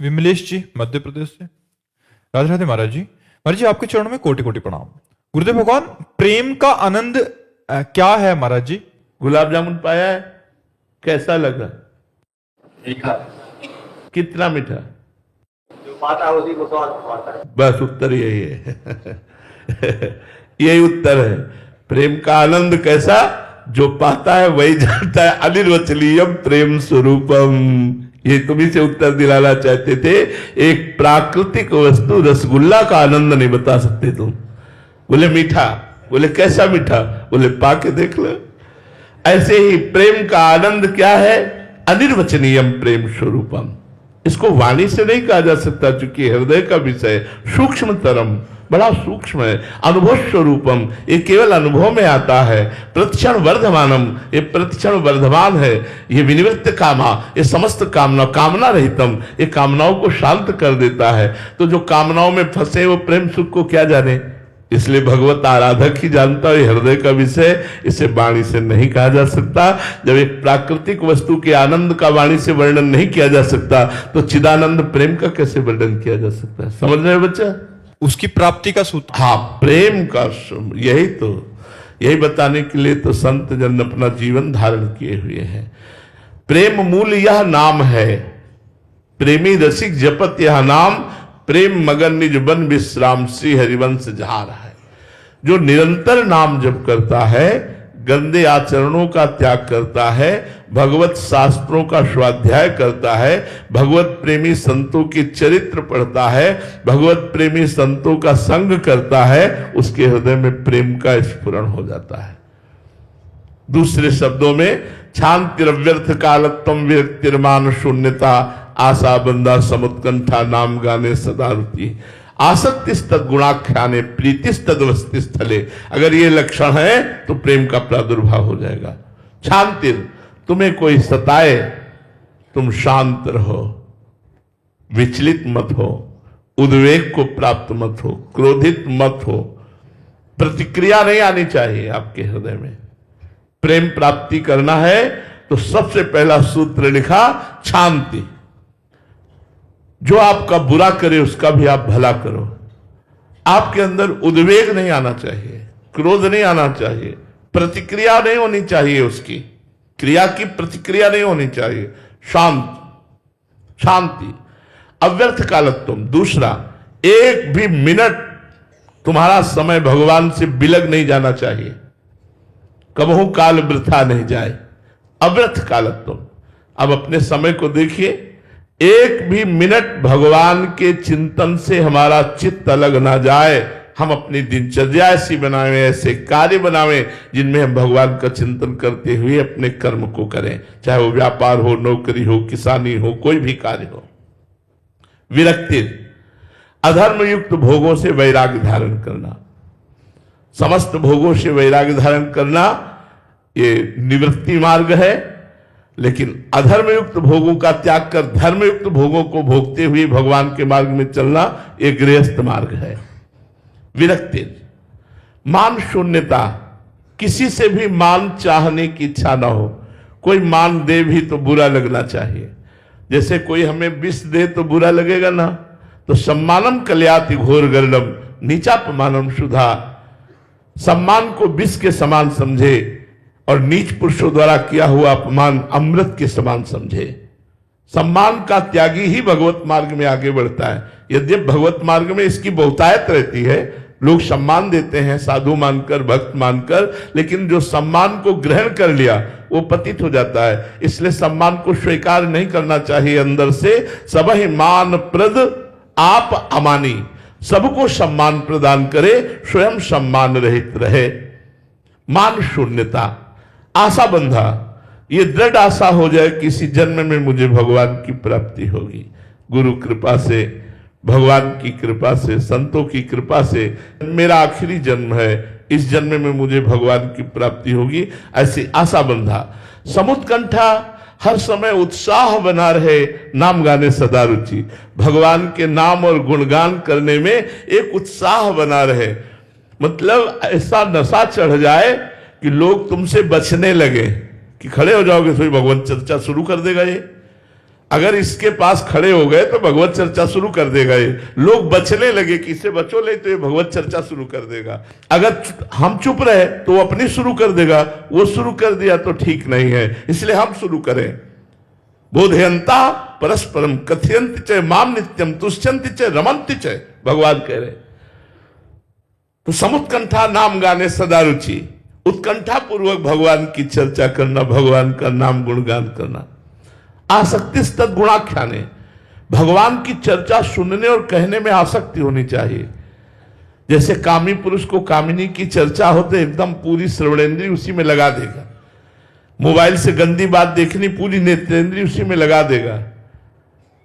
विमलेश जी मध्य प्रदेश से। राधे राधे महाराज जी। महाराज जी आपके चरणों में कोटि कोटि प्रणाम। गुरुदेव भगवान, प्रेम का आनंद क्या है महाराज जी? गुलाब जामुन पाया है, कैसा लगा? मीठा। कितना मीठा? जो पाता है उसी को स्वाद पाता है। बस उत्तर यही है। यही उत्तर है। प्रेम का आनंद कैसा? जो पाता है वही जानता है। अनिर्वचनीयम प्रेम स्वरूपम। ये तुम्ही से उत्तर दिलाना चाहते थे। एक प्राकृतिक वस्तु रसगुल्ला का आनंद नहीं बता सकते तुम। बोले मीठा, बोले कैसा मीठा? बोले पाके देख लो। ऐसे ही प्रेम का आनंद क्या है? अनिर्वचनीयम प्रेम स्वरूपम। इसको वाणी से नहीं कहा जा सकता, क्योंकि हृदय का विषय सूक्ष्मतरम, बड़ा सूक्ष्म है। अनुभव स्वरूपम, ये केवल अनुभव में आता है। प्रतिक्षण वर्धमानम, ये प्रतिक्षण वर्धमान है। ये विनिवृत्त कामा, ये समस्त कामना रहितम, ये कामनाओं को शांत कर देता है। तो जो कामनाओं में फंसे वो प्रेम सुख को क्या जाने? इसलिए भगवत आराधक ही जानता है हृदय का विषय। इसे वाणी से नहीं कहा जा सकता। जब एक प्राकृतिक वस्तु के आनंद का वाणी से वर्णन नहीं किया जा सकता, तो चिदानंद प्रेम का कैसे वर्णन किया जा सकता है? समझ रहे हो बच्चा? उसकी प्राप्ति का सूत्र। हाँ, प्रेम का यही बताने के लिए तो संत जन अपना जीवन धारण किए हुए हैं। प्रेम मूल यह नाम है, प्रेमी रसिक जपत यह नाम, प्रेम मगन निज बन विश्राम श्री हरिवंश जहा रहा है। जो निरंतर नाम जप करता है, गंदे आचरणों का त्याग करता है, भगवत शास्त्रों का स्वाध्याय करता है, भगवत प्रेमी संतों के चरित्र पढ़ता है, भगवत प्रेमी संतों का संग करता है, उसके हृदय में प्रेम का स्फुरण हो जाता है। दूसरे शब्दों में, शांतिरव्यर्थ कालत्वम विरक्तिर्मान शून्यता, आशा बंदा समुत्कंठा नाम गाने सदा रुचि, आसक्तिस्तद गुणाख्याने प्रीतिस्तद वस्ति स्थले। अगर ये लक्षण है तो प्रेम का प्रादुर्भाव हो जाएगा। शांति, तुम्हें कोई सताए तुम शांत रहो, विचलित मत हो, उद्वेग को प्राप्त मत हो, क्रोधित मत हो। प्रतिक्रिया नहीं आनी चाहिए आपके हृदय में। प्रेम प्राप्ति करना है तो सबसे पहला सूत्र लिखा, शांति। जो आपका बुरा करे उसका भी आप भला करो। आपके अंदर उद्वेग नहीं आना चाहिए, क्रोध नहीं आना चाहिए, प्रतिक्रिया नहीं होनी चाहिए, उसकी क्रिया की प्रतिक्रिया नहीं होनी चाहिए। शांति, अव्यर्थ कालत्वम। दूसरा, एक भी मिनट तुम्हारा समय भगवान से बिलग नहीं जाना चाहिए, कबहू काल वृथा नहीं जाए। अव्यर्थ कालत्वम। अब अपने समय को देखिए, एक भी मिनट भगवान के चिंतन से हमारा चित्त अलग ना जाए। हम अपनी दिनचर्या ऐसी बनावें, ऐसे कार्य बनावें जिनमें हम भगवान का चिंतन करते हुए अपने कर्म को करें, चाहे वो व्यापार हो, नौकरी हो, किसानी हो, कोई भी कार्य हो। विरक्ति, अधर्म युक्त भोगों से वैराग्य धारण करना। समस्त भोगों से वैराग्य धारण करना ये निवृत्ति मार्ग है। लेकिन अधर्मयुक्त भोगों का त्याग कर धर्मयुक्त भोगों को भोगते हुए भगवान के मार्ग में चलना एक गृहस्थ मार्ग है। विरक्ति, मान शून्यता। किसी से भी मान चाहने की इच्छा ना हो। कोई मान दे भी तो बुरा लगना चाहिए। जैसे कोई हमें विष दे तो बुरा लगेगा ना। तो सम्मानम कल्याति घोर गर्णम नीचापमानम सुधा। सम्मान को विष के समान समझे और नीच पुरुषों द्वारा किया हुआ अपमान अमृत के समान समझे। सम्मान का त्यागी ही भगवत मार्ग में आगे बढ़ता है। यद्यपि भगवत मार्ग में इसकी बहुतायत रहती है, लोग सम्मान देते हैं साधु मानकर, भक्त मानकर, लेकिन जो सम्मान को ग्रहण कर लिया वो पतित हो जाता है। इसलिए सम्मान को स्वीकार नहीं करना चाहिए अंदर से। सबहि मान प्रद आप अमानी। सबको सम्मान प्रदान करे, स्वयं सम्मान रहित रहे। मान शून्यता, आशा बंधा। ये दृढ़ आशा हो जाए किसी जन्म में मुझे भगवान की प्राप्ति होगी। गुरु कृपा से, भगवान की कृपा से, संतों की कृपा से मेरा आखिरी जन्म है, इस जन्म में मुझे भगवान की प्राप्ति होगी, ऐसी आशा बंधा। समुत्कंठा, हर समय उत्साह बना रहे, नाम गाने सदा रुचि। भगवान के नाम और गुणगान करने में एक उत्साह बना रहे। मतलब ऐसा नशा चढ़ जाए कि लोग तुमसे बचने लगे, कि खड़े हो जाओगे तो भगवान चर्चा शुरू कर देगा ये। अगर इसके पास खड़े हो गए तो भगवत चर्चा शुरू कर देगा। ये लोग बचने लगे कि इसे बचो ले तो ये भगवत चर्चा शुरू कर देगा। अगर हम चुप रहे तो वो अपनी शुरू कर देगा। वो शुरू कर दिया तो ठीक नहीं है, इसलिए हम शुरू करें। बोधयंता परस्परम कथयंति च माम नित्यम तुष्यंति च रमंति च, भगवान कह रहे। तो समुत्कंठा नाम गाने सदा रुचि, उत्कंठा पूर्वक भगवान की चर्चा करना, भगवान का नाम गुणगान करना। आसक्ति तद गुणाख्याने, भगवान की चर्चा सुनने और कहने में आसक्ति होनी चाहिए। जैसे कामी पुरुष को कामिनी की चर्चा होते एकदम पूरी श्रवणेंद्रिय उसी में लगा देगा। मोबाइल से गंदी बात देखनी, पूरी नेत्रेंद्रिय उसी में लगा देगा।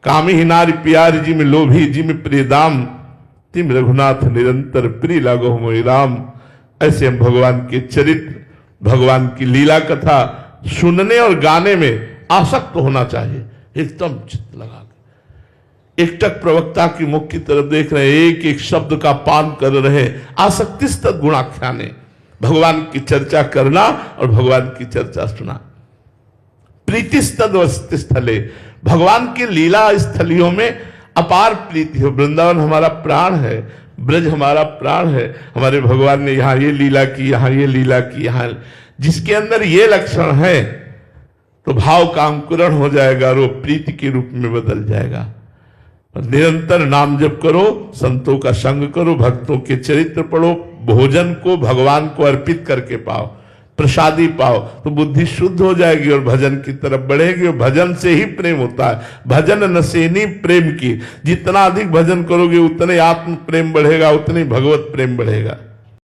कामी ही नारी प्यारी जी में लोभी जी में प्रिय दाम, तिम रघुनाथ निरंतर प्रिय लागो मोहि राम। ऐसे हम भगवान के चरित्र, भगवान की लीला कथा सुनने और गाने में आसक्त होना चाहिए, एकदम चित्त लगा के। एकटक प्रवक्ता की मुख की तरफ देख रहे, एक एक शब्द का पान कर रहे। आसक्तिस्तद गुणाख्याने, भगवान की चर्चा करना और भगवान की चर्चा सुना। प्रीतिस्तद वसति स्थले, भगवान की लीला स्थलियों में अपार प्रीति हो। वृंदावन हमारा प्राण है, ब्रज हमारा प्राण है। हमारे भगवान ने यहाँ ये लीला की, यहाँ ये लीला की, यहाँ जिसके अंदर ये लक्षण है तो भाव का अंकुरण हो जाएगा और वो प्रीति के रूप में बदल जाएगा। निरंतर नाम जप करो, संतों का संग करो, भक्तों के चरित्र पढ़ो, भोजन को भगवान को अर्पित करके पाओ, प्रसादी पाओ, तो बुद्धि शुद्ध हो जाएगी और भजन की तरफ बढ़ेगी। और भजन से ही प्रेम होता है। भजन नसेनी प्रेम की, जितना अधिक भजन करोगे उतने आत्म प्रेम बढ़ेगा, उतने भगवत प्रेम बढ़ेगा।